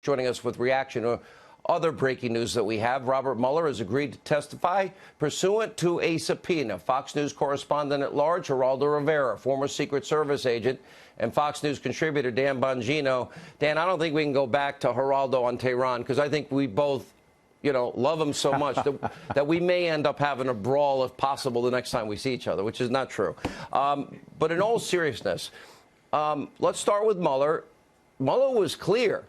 joining us with reaction to other breaking news that we have. Robert Mueller has agreed to testify pursuant to a subpoena. Fox News correspondent at large, Geraldo Rivera, former Secret Service agent, and Fox News contributor Dan Bongino. Dan, I don't think we can go back to Geraldo on Tehran because I think we both, love him so much that we may end up having a brawl, if possible, the next time we see each other, which is not true. But in all seriousness, let's start with Mueller. Mueller was clear.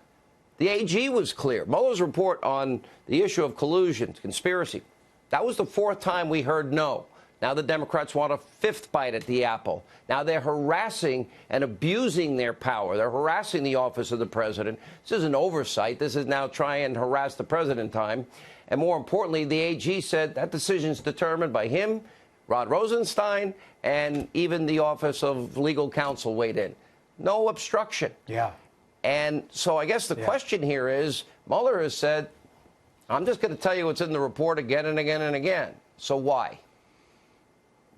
The AG was clear. Mueller's report on the issue of collusion, conspiracy, that was the fourth time we heard no. Now the Democrats want a fifth bite at the apple. Now they're harassing and abusing their power. They're harassing the office of the president. This isn't oversight. This is now try and harass the president time. And more importantly, the AG said that decision is determined by him, Rod Rosenstein, and even the Office of Legal Counsel weighed in. No obstruction. Yeah. And so I guess the question here is, Mueller has said, I'm just going to tell you what's in the report again and again and again. So why?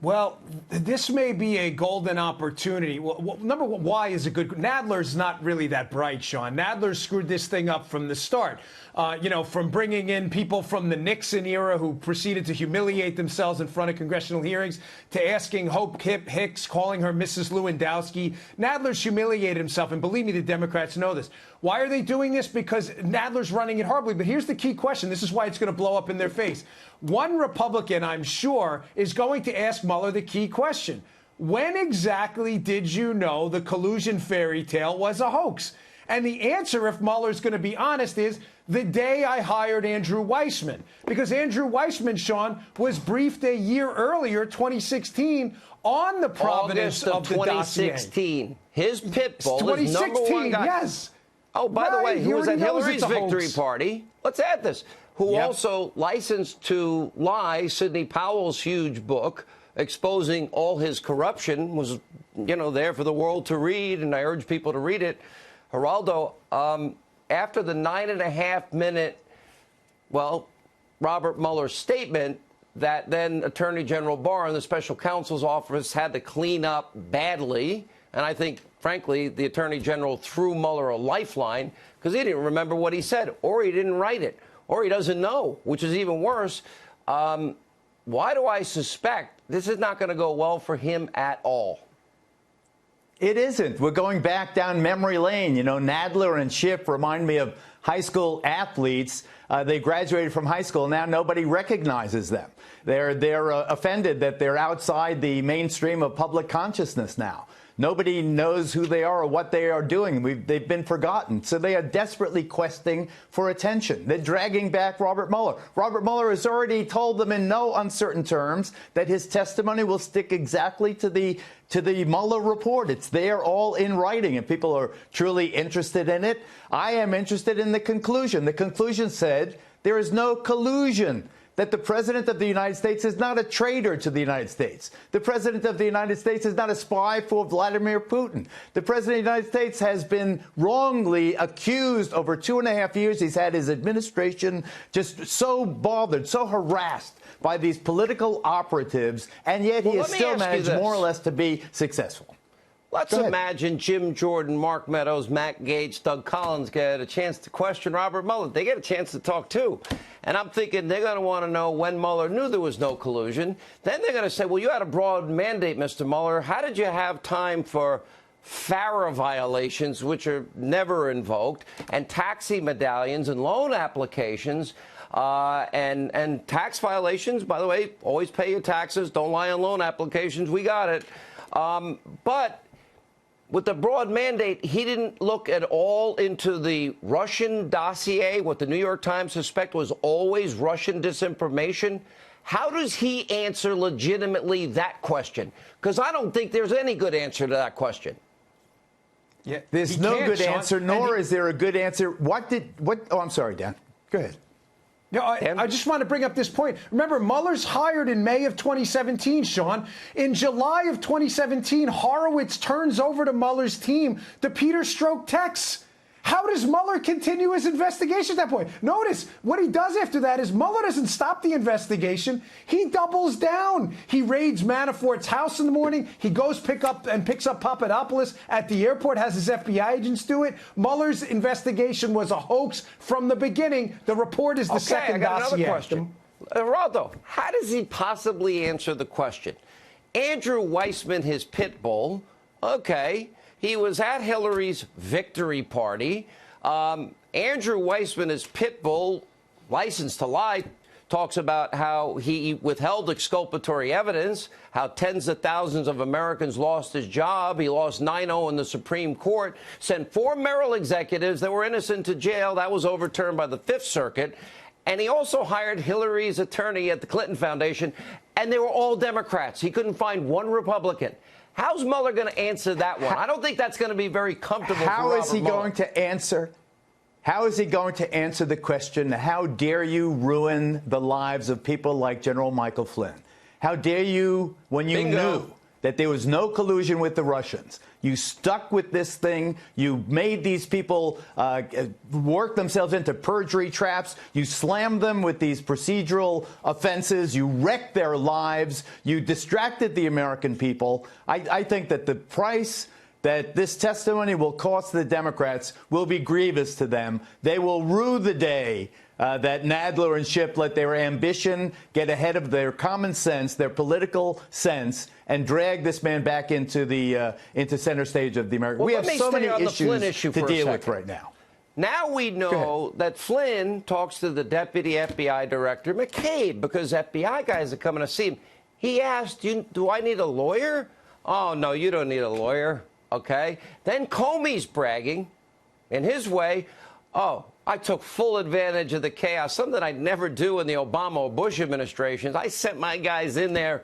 Well, this may be a golden opportunity. Well, number one, why is a good? Nadler's not really that bright, Sean. Nadler screwed this thing up from the start. From bringing in people from the Nixon era who proceeded to humiliate themselves in front of congressional hearings, to asking Hope Hicks, calling her Mrs. Lewandowski. Nadler's humiliated himself, and believe me, the Democrats know this. Why are they doing this? Because Nadler's running it horribly. But here's the key question. This is why it's going to blow up in their face. One Republican, I'm sure, is going to ask Mueller the key question. When exactly did you know the collusion fairy tale was a hoax? And the answer, if Mueller's going to be honest, is the day I hired Andrew Weissman. Because Andrew Weissman, Sean, was briefed a year earlier, 2016, on the provenance of the 2016. Dossier. His pit bull is number one guy. Yes. Oh, by the way, he was at Hillary's victory hoax. Party. Let's add this. Who also licensed to lie Sidney Powell's huge book exposing all his corruption, was, there for the world to read, and I urge people to read it. Geraldo, after the 9.5-minute, Robert Mueller statement that then Attorney General Barr and the special counsel's office had to clean up badly, and I think, frankly, the Attorney General threw Mueller a lifeline because he didn't remember what he said, or he didn't write it, or he doesn't know, which is even worse. Why do I suspect this is not going to go well for him at all? It isn't. We're going back down memory lane. Nadler and Schiff remind me of high school athletes. They graduated from high school. Now nobody recognizes them. They're offended that they're outside the mainstream of public consciousness now. Nobody knows who they are or what they are doing. They've been forgotten. So they are desperately questing for attention. They're dragging back Robert Mueller. Robert Mueller has already told them in no uncertain terms that his testimony will stick exactly to the Mueller report. It's there all in writing, and people are truly interested in it. I am interested in the conclusion. The conclusion said there is no collusion, that the President of the United States is not a traitor to the United States. The President of the United States is not a spy for Vladimir Putin. The President of the United States has been wrongly accused over 2.5 years. He's had his administration just so bothered, so harassed by these political operatives, and yet he has still managed more or less to be successful. Let's imagine Jim Jordan, Mark Meadows, Matt Gaetz, Doug Collins get a chance to question Robert Mueller. They get a chance to talk, too. And I'm thinking they're going to want to know when Mueller knew there was no collusion. Then they're going to say, well, you had a broad mandate, Mr. Mueller. How did you have time for FARA violations, which are never invoked, and taxi medallions and loan applications, and tax violations? By the way, always pay your taxes. Don't lie on loan applications. We got it. But with the broad mandate, he didn't look at all into the Russian dossier, what the New York Times suspect was always Russian disinformation. How does he answer legitimately that question? Because I don't think there's any good answer to that question. Yeah, there's no good answer, nor is there a good answer. Oh, I'm sorry, Dan. Go ahead. No, I just want to bring up this point. Remember, Mueller's hired in May of 2017, Sean. In July of 2017, Horowitz turns over to Mueller's team the Peter Strzok texts. How does Mueller continue his investigation at that point? Notice what he does after that is Mueller doesn't stop the investigation. He doubles down. He raids Manafort's house in the morning. He goes picks up Papadopoulos at the airport, has his FBI agents do it. Mueller's investigation was a hoax from the beginning. The report is the second I got dossier. another question. Geraldo, how does he possibly answer the question? Andrew Weissman, his pit bull, okay. He was at Hillary's victory party. Andrew Weissman, his pit bull, license to lie, talks about how he withheld exculpatory evidence, how tens of thousands of Americans lost his job. He lost 9-0 in the Supreme Court, sent 4 Merrill executives that were innocent to jail. That was overturned by the Fifth Circuit. And he also hired Hillary's attorney at the Clinton Foundation, and they were all Democrats. He couldn't find one Republican. How's Mueller going to answer that one? I don't think that's going to be very comfortable for Robert Mueller. How is he going to answer? How is he going to answer the question, how dare you ruin the lives of people like General Michael Flynn? How dare you, when you knew that there was no collusion with the Russians, you stuck with this thing, you made these people work themselves into perjury traps, you slammed them with these procedural offenses, you wrecked their lives, you distracted the American people. I think that the price that this testimony will cost the Democrats will be grievous to them. They will rue the day that Nadler and Schiff let their ambition get ahead of their common sense, their political sense, and drag this man back into the into center stage of the American. Well, we have so many issues to deal with right now. Now we know that Flynn talks to the deputy FBI director, McCabe, because FBI guys are coming to see him. He asked, do I need a lawyer? Oh, no, you don't need a lawyer. Okay. Then Comey's bragging in his way. Oh, I took full advantage of the chaos, something I'd never do in the Obama or Bush administrations. I sent my guys in there,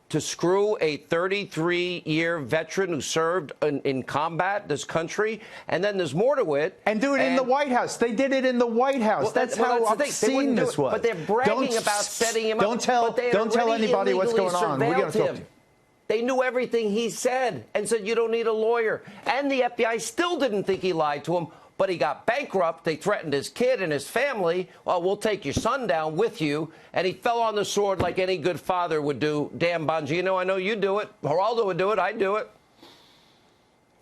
to screw a 33-year veteran who served in combat this country. And then there's more to it. And do it in the White House. They did it in the White House. That's how obscene this was. But they're bragging about setting him up. Don't tell anybody what's going on. We're going to talk to you. They knew everything he said and said, you don't need a lawyer. And the FBI still didn't think he lied to him, but he got bankrupt. They threatened his kid and his family. Well, we'll take your son down with you. And he fell on the sword like any good father would do. Dan Bongino, I know you do it. Geraldo would do it. I'd do it.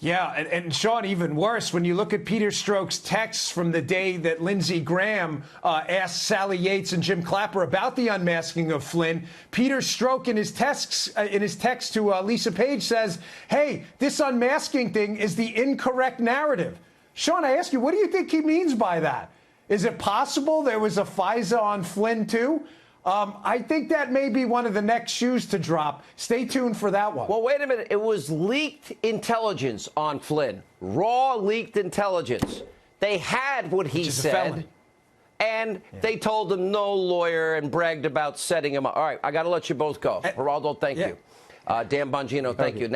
Yeah, and Sean, even worse, when you look at Peter Strzok's texts from the day that Lindsey Graham asked Sally Yates and Jim Clapper about the unmasking of Flynn, Peter Strzok in his text to Lisa Page says, hey, this unmasking thing is the incorrect narrative. Sean, I ask you, what do you think he means by that? Is it possible there was a FISA on Flynn, too? I think that may be one of the next shoes to drop. Stay tuned for that one. Well, wait a minute. It was leaked intelligence on Flynn. Raw leaked intelligence. They had what he said. And they told him no lawyer and bragged about setting him up. All right, I got to let you both go. Geraldo, thank you. Dan Bongino, thank you.